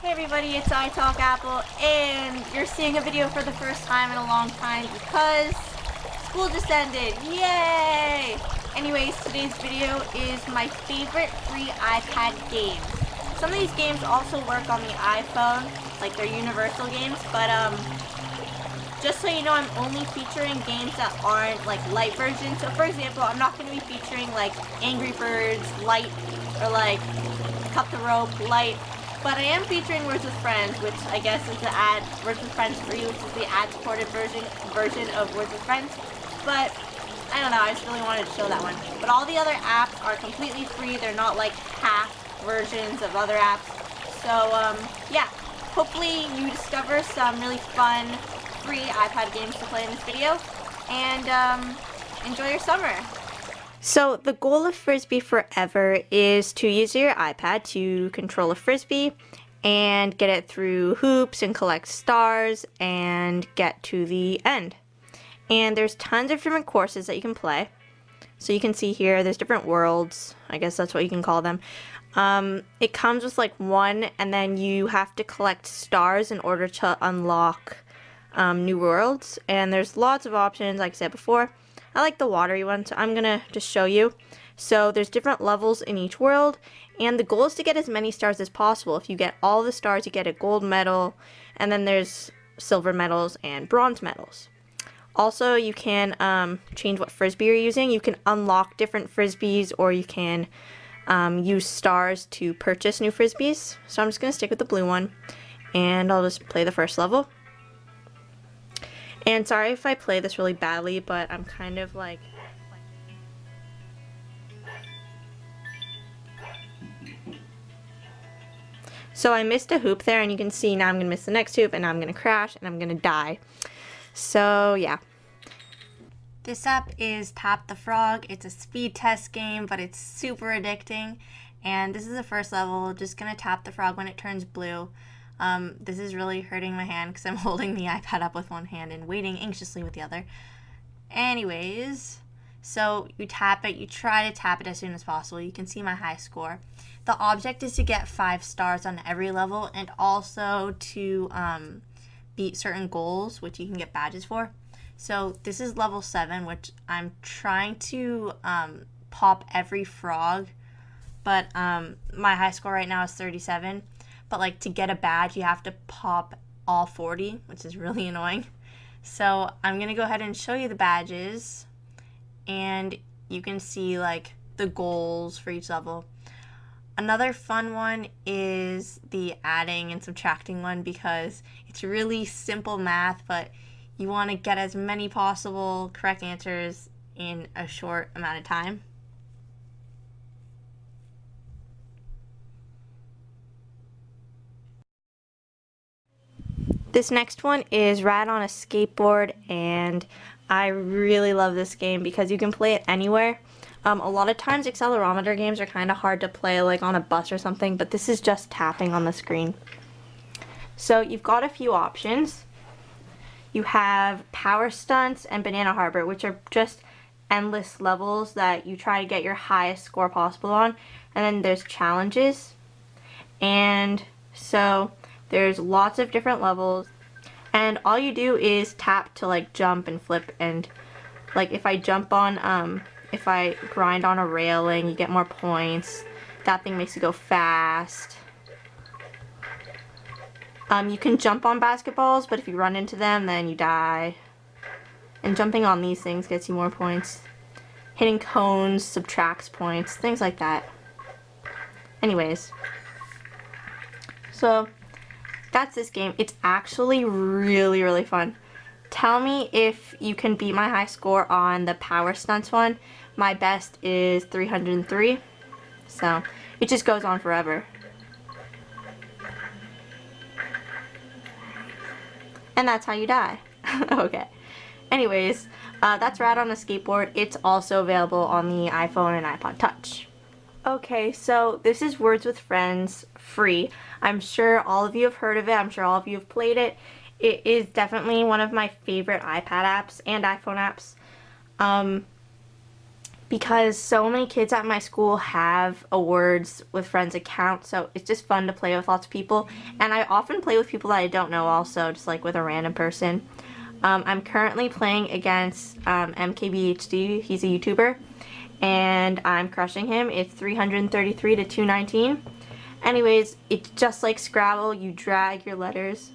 Hey everybody, it's iTalkApple, and you're seeing a video for the first time in a long time because school just ended. Yay! Anyways, today's video is my favorite free iPad games. Some of these games also work on the iPhone, like they're universal games, but just so you know, I'm only featuring games that aren't like light versions. So for example, I'm not going to be featuring like Angry Birds light or like Cut the Rope light. But I am featuring Words with Friends, which I guess is the Words with Friends 3, which is the ad-supported version of Words with Friends. But I don't know, I just really wanted to show that one. But all the other apps are completely free. They're not like half versions of other apps. So yeah, hopefully you discover some really fun free iPad games to play in this video, and enjoy your summer. So the goal of Frisbee Forever is to use your iPad to control a Frisbee and get it through hoops and collect stars and get to the end. And there's tons of different courses that you can play. So you can see here, there's different worlds. I guess that's what you can call them. It comes with like one, and then you have to collect stars in order to unlock new worlds. And there's lots of options, like I said before. I like the watery one, so I'm gonna just show you. So there's different levels in each world, and the goal is to get as many stars as possible. If you get all the stars, you get a gold medal, and then there's silver medals and bronze medals. Also, you can change what Frisbee you're using. You can unlock different Frisbees, or you can use stars to purchase new Frisbees. So I'm just gonna stick with the blue one, and I'll just play the first level. And sorry if I play this really badly, but I'm kind of like... So I missed a hoop there, and you can see now I'm going to miss the next hoop, and now I'm going to crash, and I'm going to die. So yeah. This app is Tap the Frog. It's a speed test game, but it's super addicting. And this is the first level. Just going to tap the frog when it turns blue. This is really hurting my hand because I'm holding the iPad up with one hand and waiting anxiously with the other. Anyways, so you tap it, you try to tap it as soon as possible. You can see my high score. The object is to get 5 stars on every level, and also to beat certain goals, which you can get badges for. So this is level 7, which I'm trying to pop every frog, but my high score right now is 37. But like to get a badge, you have to pop all 40, which is really annoying. So I'm gonna go ahead and show you the badges, and you can see like the goals for each level. Another fun one is the adding and subtracting one, because it's really simple math, but you want to get as many possible correct answers in a short amount of time. This next one is Ride on a Skateboard, and I really love this game because you can play it anywhere. A lot of times accelerometer games are kind of hard to play like on a bus or something, but this is just tapping on the screen. So you've got a few options. You have Power Stunts and Banana Harbor, which are just endless levels that you try to get your highest score possible on. And then there's challenges. And so there's lots of different levels, and all you do is tap to like jump and flip, and like if I jump on if I grind on a railing, you get more points. That thing makes you go fast. You can jump on basketballs, but if you run into them, then you die. And jumping on these things gets you more points. Hitting cones subtracts points, things like that. Anyways, so that's this game. It's actually really, really fun. Tell me if you can beat my high score on the Power Stunts one. My best is 303. So it just goes on forever. And that's how you die. Okay. Anyways, that's Ride on a Skateboard. It's also available on the iPhone and iPod Touch. Okay, so this is Words with Friends free. I'm sure all of you have heard of it. I'm sure all of you have played it. It is definitely one of my favorite iPad apps and iPhone apps. because so many kids at my school have a Words with Friends account, so it's just fun to play with lots of people. And I often play with people that I don't know also, just like with a random person. I'm currently playing against MKBHD. He's a YouTuber, and I'm crushing him. It's 333 to 219. Anyways, it's just like Scrabble. You drag your letters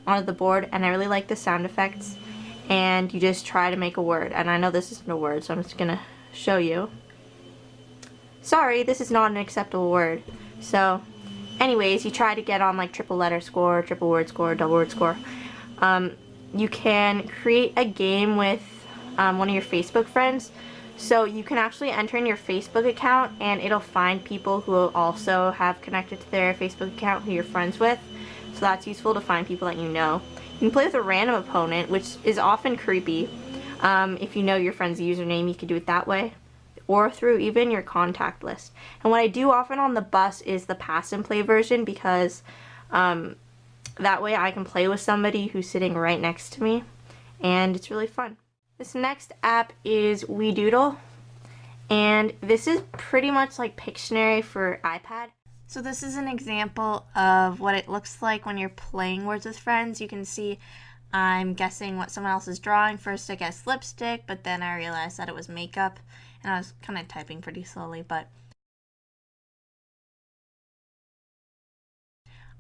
onto the board, and I really like the sound effects. And you just try to make a word. And I know this isn't a word, so I'm just gonna show you. Sorry, this is not an acceptable word. So, anyways, you try to get on like triple letter score, triple word score, double word score. You can create a game with one of your Facebook friends. So you can actually enter in your Facebook account and it'll find people who also have connected to their Facebook account who you're friends with. So that's useful to find people that you know. You can play with a random opponent, which is often creepy. If you know your friend's username, you can do it that way. Or through even your contact list. And what I do often on the bus is the pass and play version because that way I can play with somebody who's sitting right next to me. And it's really fun. This next app is WeDoodle, and this is pretty much like Pictionary for iPad. So this is an example of what it looks like when you're playing Words with Friends. You can see I'm guessing what someone else is drawing. First I guessed lipstick, but then I realized that it was makeup, and I was kind of typing pretty slowly, but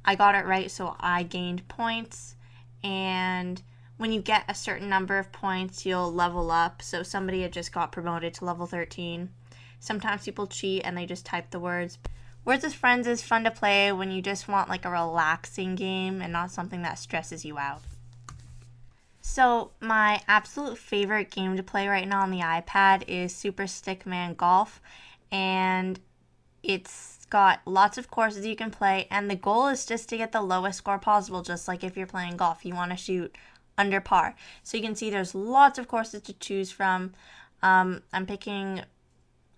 I got it right, so I gained points. And when you get a certain number of points, you'll level up. So somebody had just got promoted to level 13. Sometimes people cheat and they just type the words. Words with Friends is fun to play when you just want like a relaxing game and not something that stresses you out. So my absolute favorite game to play right now on the iPad is Super Stickman Golf, and it's got lots of courses you can play, and the goal is just to get the lowest score possible, just like if you're playing golf. You want to shoot under par. So you can see there's lots of courses to choose from. I'm picking,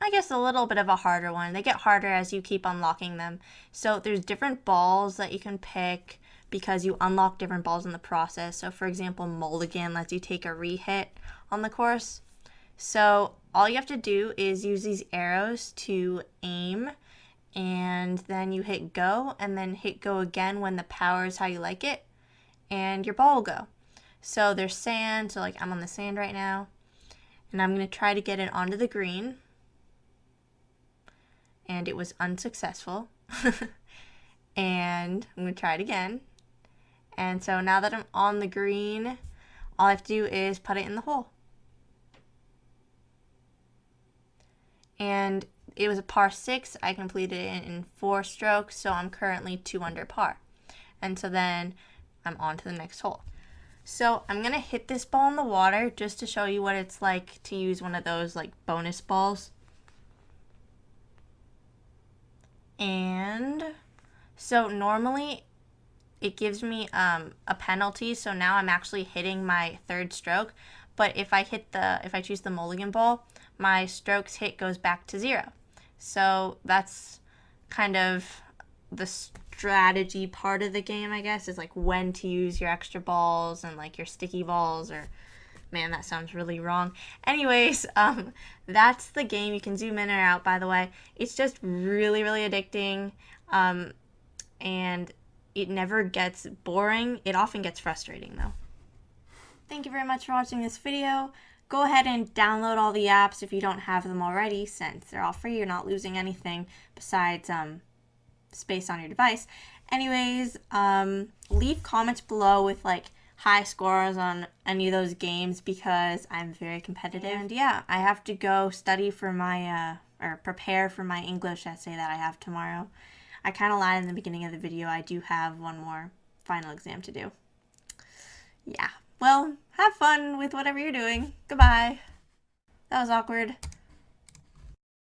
I guess, a little bit of a harder one. They get harder as you keep unlocking them. So there's different balls that you can pick because you unlock different balls in the process. So for example, Mulligan lets you take a re-hit on the course. So all you have to do is use these arrows to aim, and then you hit go, and then hit go again when the power is how you like it, and your ball will go. So there's sand, so like I'm on the sand right now, and I'm going to try to get it onto the green, and it was unsuccessful. And I'm going to try it again. And so now that I'm on the green, all I have to do is put it in the hole. And it was a par 6. I completed it in 4 strokes, so I'm currently 2 under par. And so then I'm on to the next hole. So I'm going to hit this ball in the water just to show you what it's like to use one of those like bonus balls. And so normally it gives me a penalty, so now I'm actually hitting my 3rd stroke. But if I choose the Mulligan ball, my strokes hit goes back to 0. So that's kind of the strategy part of the game, I guess, is like when to use your extra balls and like your sticky balls, or man, that sounds really wrong. Anyways, that's the game. You can zoom in or out, by the way. It's just really, really addicting, and it never gets boring. It often gets frustrating, though. Thank you very much for watching this video. Go ahead and download all the apps if you don't have them already, since they're all free. You're not losing anything besides space on your device. Anyways, leave comments below with like high scores on any of those games because I'm very competitive. And yeah, I have to go study for my, or prepare for my English essay that I have tomorrow. I kind of lied in the beginning of the video. I do have one more final exam to do. Yeah. Well, have fun with whatever you're doing. Goodbye. That was awkward.